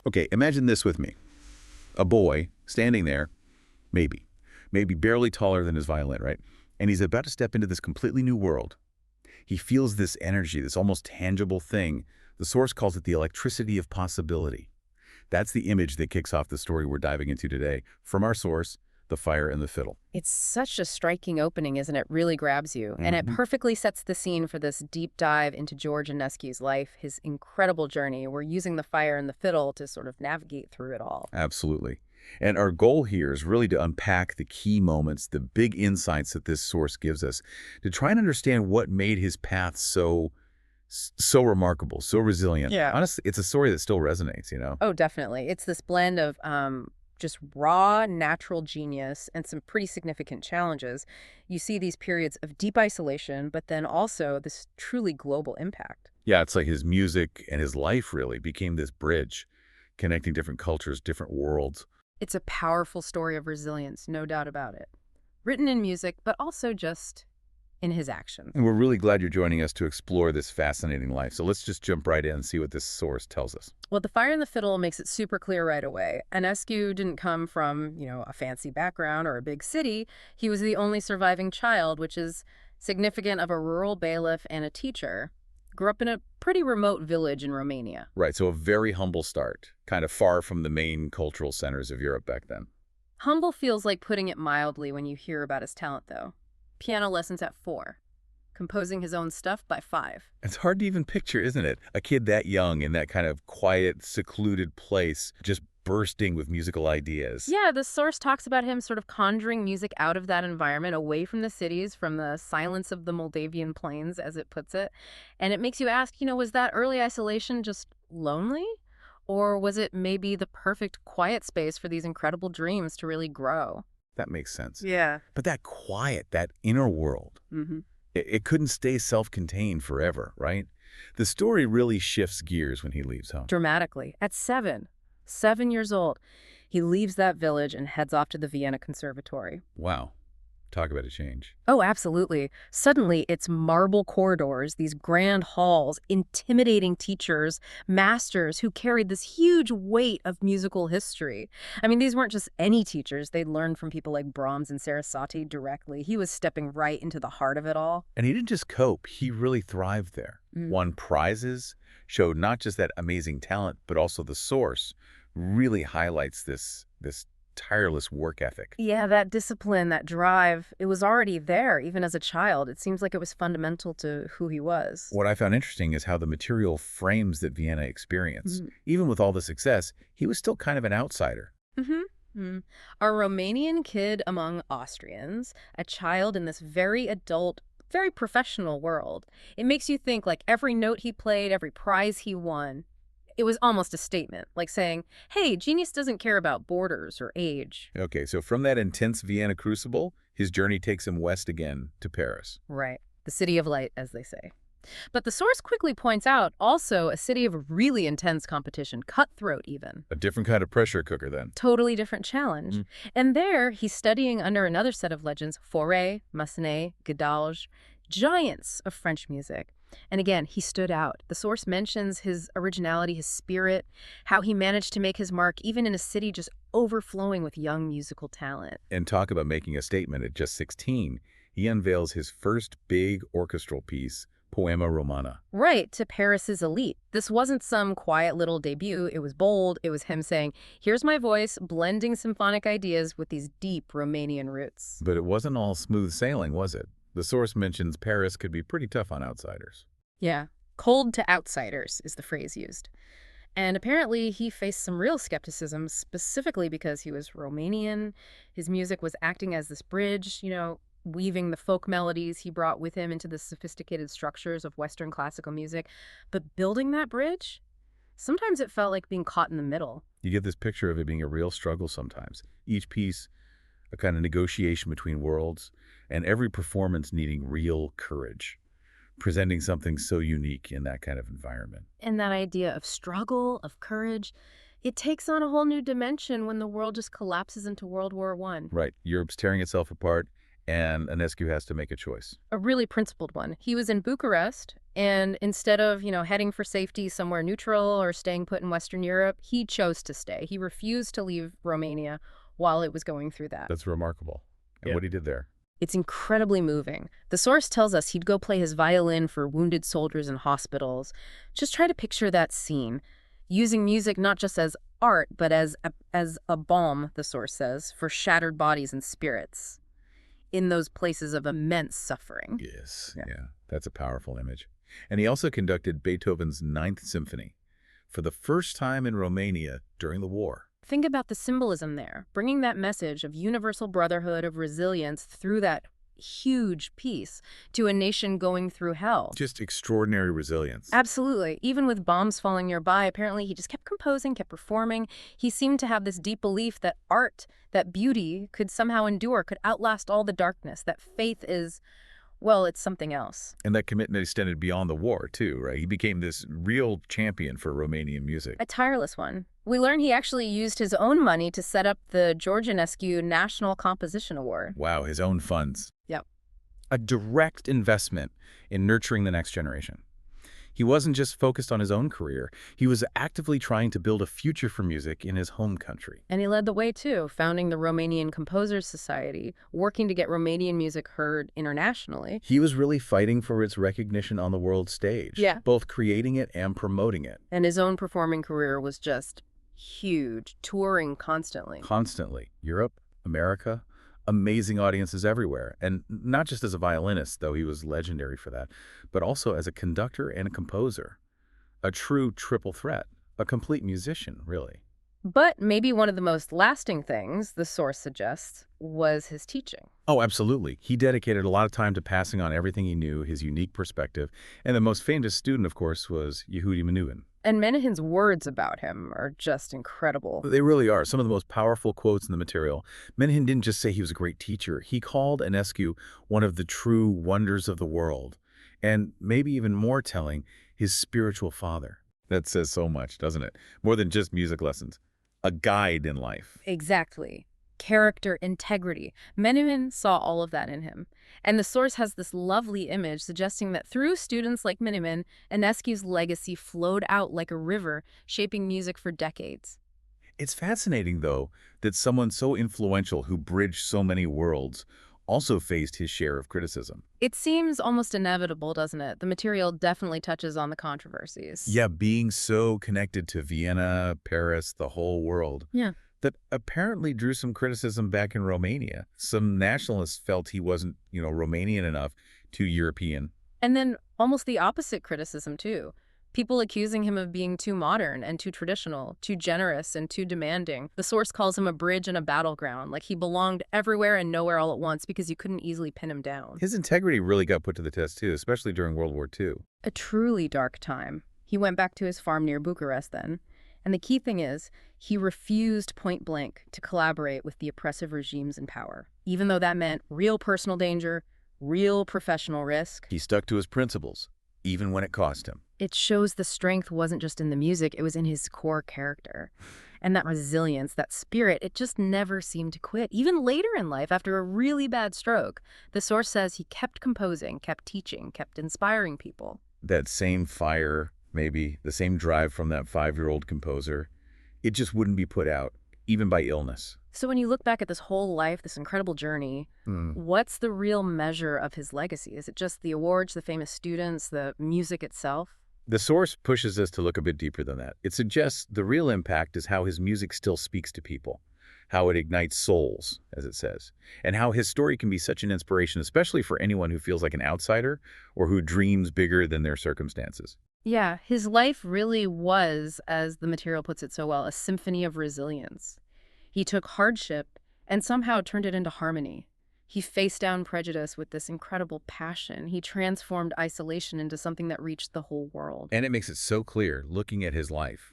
Okay, imagine this with me. A boy standing there, maybe barely taller than his violin, right? And he's about to step into this completely new world. He feels this energy, this almost tangible thing. The source calls it the electricity of possibility. That's the image that kicks off the story we're diving into today. From our source, The Fire and the Fiddle. It's such a striking opening, isn't it? Really grabs you. And it Mhm. perfectly sets the scene for this deep dive into George Enescu's life, his incredible journey. We're using The Fire and the Fiddle to sort of navigate through it all. Absolutely. And our goal here is really to unpack the key moments, the big insights that this source gives us, to try and understand what made his path so remarkable, so resilient. Yeah. Honestly, it's a story that still resonates, you know? Oh, definitely. It's this blend of just raw natural genius and some pretty significant challenges. You see these periods of deep isolation, but then also this truly global impact. Yeah, it's like his music and his life really became this bridge, connecting different cultures, different worlds. It's a powerful story of resilience, no doubt about it. Written in music, but also just in his actions. And we're really glad you're joining us to explore this fascinating life. So let's just jump right in and see what this source tells us. Well, The Fire and the Fiddle makes it super clear right away. Enescu didn't come from, a fancy background or a big city. He was the only surviving child, which is significant, of a rural bailiff and a teacher. Grew up in a pretty remote village in Romania. Right, so a very humble start, kind of far from the main cultural centers of Europe back then. Humble feels like putting it mildly when you hear about his talent, though. Piano lessons at 4. Composing his own stuff by 5. It's hard to even picture, isn't it? A kid that young in that kind of quiet, secluded place, just bursting with musical ideas. Yeah, the source talks about him sort of conjuring music out of that environment, away from the cities, from the silence of the Moldavian plains, as it puts it. And it makes you ask, was that early isolation just lonely? Or was it maybe the perfect quiet space for these incredible dreams to really grow? That makes sense. Yeah. But that quiet, that inner world, Mm-hmm. it couldn't stay self-contained forever, right? The story really shifts gears when he leaves home. Dramatically. At 7 years old, he leaves that village and heads off to the Vienna Conservatory. Wow. Talk about a change. Oh, absolutely. Suddenly, it's marble corridors, these grand halls, intimidating teachers, masters who carried this huge weight of musical history. I mean, these weren't just any teachers. They'd learned from people like Brahms and Sarasate directly. He was stepping right into the heart of it all. And he didn't just cope, he really thrived there. Won prizes, showed not just that amazing talent, but also the source really highlights this tireless work ethic. Yeah, that discipline, that drive, it was already there, even as a child. It seems like it was fundamental to who he was. What I found interesting is how the material frames that Vienna experience. Even with all the success, he was still kind of an outsider. Mm-hmm. A Romanian kid among Austrians, a child in this very adult, very professional world. It makes you think, like, every note he played, every prize he won, it was almost a statement, like saying, hey, genius doesn't care about borders or age. Okay, so from that intense Vienna crucible, his journey takes him west again to Paris. Right. The city of light, as they say. But the source quickly points out also a city of really intense competition, cutthroat even. A different kind of pressure cooker then. Totally different challenge. And there, he's studying under another set of legends, Fauré, Massenet, Gedalge, giants of French music. And again, he stood out. The source mentions his originality, his spirit, how he managed to make his mark even in a city just overflowing with young musical talent. And talk about making a statement at just 16. He unveils his first big orchestral piece, Poema Romana. Right, to Paris's elite. This wasn't some quiet little debut. It was bold. It was him saying, here's my voice, blending symphonic ideas with these deep Romanian roots. But it wasn't all smooth sailing, was it? The source mentions Paris could be pretty tough on outsiders. Yeah, cold to outsiders is the phrase used. And apparently he faced some real skepticism, specifically because he was Romanian. His music was acting as this bridge, weaving the folk melodies he brought with him into the sophisticated structures of Western classical music. But building that bridge, sometimes it felt like being caught in the middle. You get this picture of it being a real struggle sometimes. Each piece, a kind of negotiation between worlds, and every performance needing real courage, presenting something so unique in that kind of environment. And that idea of struggle, of courage, it takes on a whole new dimension when the world just collapses into World War I. Right. Europe's tearing itself apart, and Enescu has to make a choice. A really principled one. He was in Bucharest, and instead of, heading for safety somewhere neutral or staying put in Western Europe, he chose to stay. He refused to leave Romania while it was going through that. That's remarkable. And what he did there. It's incredibly moving. The source tells us he'd go play his violin for wounded soldiers in hospitals. Just try to picture that scene, using music not just as art, but as a balm, the source says, for shattered bodies and spirits in those places of immense suffering. Yes, yeah, that's a powerful image. And he also conducted Beethoven's Ninth Symphony for the first time in Romania during the war. Think about the symbolism there, bringing that message of universal brotherhood, of resilience through that huge piece to a nation going through hell. Just extraordinary resilience. Absolutely. Even with bombs falling nearby, apparently he just kept composing, kept performing. He seemed to have this deep belief that art, that beauty could somehow endure, could outlast all the darkness, that faith is, well, it's something else. And that commitment extended beyond the war, too, right? He became this real champion for Romanian music. A tireless one. We learn he actually used his own money to set up the George Enescu National Composition Award. Wow, his own funds. Yep. A direct investment in nurturing the next generation. He wasn't just focused on his own career. He was actively trying to build a future for music in his home country. And he led the way, too, founding the Romanian Composers Society, working to get Romanian music heard internationally. He was really fighting for its recognition on the world stage. Yeah. Both creating it and promoting it. And his own performing career was just huge, touring constantly. Constantly. Europe, America, amazing audiences everywhere. And not just as a violinist, though he was legendary for that, but also as a conductor and a composer. A true triple threat. A complete musician, really. But maybe one of the most lasting things, the source suggests, was his teaching. Oh, absolutely. He dedicated a lot of time to passing on everything he knew, his unique perspective. And the most famous student, of course, was Yehudi Menuhin. And Menuhin's words about him are just incredible. They really are. Some of the most powerful quotes in the material. Menuhin didn't just say he was a great teacher. He called Enescu one of the true wonders of the world. And maybe even more telling, his spiritual father. That says so much, doesn't it? More than just music lessons. A guide in life. Exactly. Character, integrity. Menuhin saw all of that in him. And the source has this lovely image suggesting that through students like Menuhin, Enescu's legacy flowed out like a river, shaping music for decades. It's fascinating, though, that someone so influential who bridged so many worlds also faced his share of criticism. It seems almost inevitable, doesn't it? The material definitely touches on the controversies. Yeah, being so connected to Vienna, Paris, the whole world. Yeah. That apparently drew some criticism back in Romania. Some nationalists felt he wasn't, Romanian enough, too European. And then almost the opposite criticism, too. People accusing him of being too modern and too traditional, too generous and too demanding. The source calls him a bridge and a battleground, like he belonged everywhere and nowhere all at once because you couldn't easily pin him down. His integrity really got put to the test, too, especially during World War II. A truly dark time. He went back to his farm near Bucharest then. And the key thing is, he refused point blank to collaborate with the oppressive regimes in power, even though that meant real personal danger, real professional risk. He stuck to his principles, even when it cost him. It shows the strength wasn't just in the music, it was in his core character. And that resilience, that spirit, it just never seemed to quit. Even later in life, after a really bad stroke, the source says he kept composing, kept teaching, kept inspiring people. That same fire, maybe, the same drive from that 5-year-old composer, it just wouldn't be put out, even by illness. So when you look back at this whole life, this incredible journey, what's the real measure of his legacy? Is it just the awards, the famous students, the music itself? The source pushes us to look a bit deeper than that. It suggests the real impact is how his music still speaks to people, how it ignites souls, as it says, and how his story can be such an inspiration, especially for anyone who feels like an outsider or who dreams bigger than their circumstances. Yeah, his life really was, as the material puts it so well, a symphony of resilience. He took hardship and somehow turned it into harmony. He faced down prejudice with this incredible passion. He transformed isolation into something that reached the whole world. And it makes it so clear, looking at his life,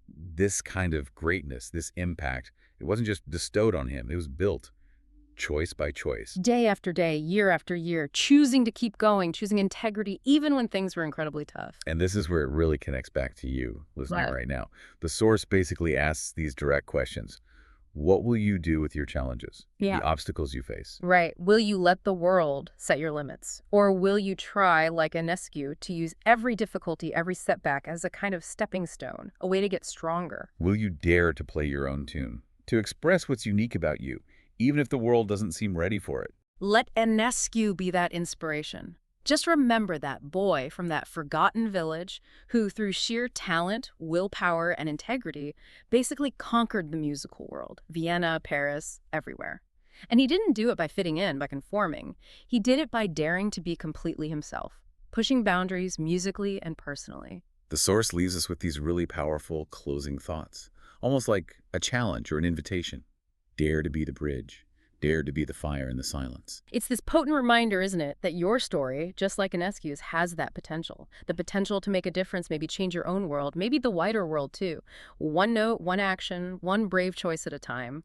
this kind of greatness, this impact, it wasn't just bestowed on him, it was built choice by choice. Day after day, year after year, choosing to keep going, choosing integrity, even when things were incredibly tough. And this is where it really connects back to you listening right now. The source basically asks these direct questions. What will you do with your challenges, Yeah. the obstacles you face? Right. Will you let the world set your limits? Or will you try, like Enescu, to use every difficulty, every setback as a kind of stepping stone, a way to get stronger? Will you dare to play your own tune, to express what's unique about you, even if the world doesn't seem ready for it? Let Enescu be that inspiration. Just remember that boy from that forgotten village who, through sheer talent, willpower, and integrity, basically conquered the musical world. Vienna, Paris, everywhere. And he didn't do it by fitting in, by conforming. He did it by daring to be completely himself, pushing boundaries musically and personally. The source leaves us with these really powerful closing thoughts, almost like a challenge or an invitation. Dare to be the bridge. Dare to be the fire in the silence. It's this potent reminder, isn't it, that your story, just like Inescu's, has that potential. The potential to make a difference, maybe change your own world, maybe the wider world too. One note, one action, one brave choice at a time.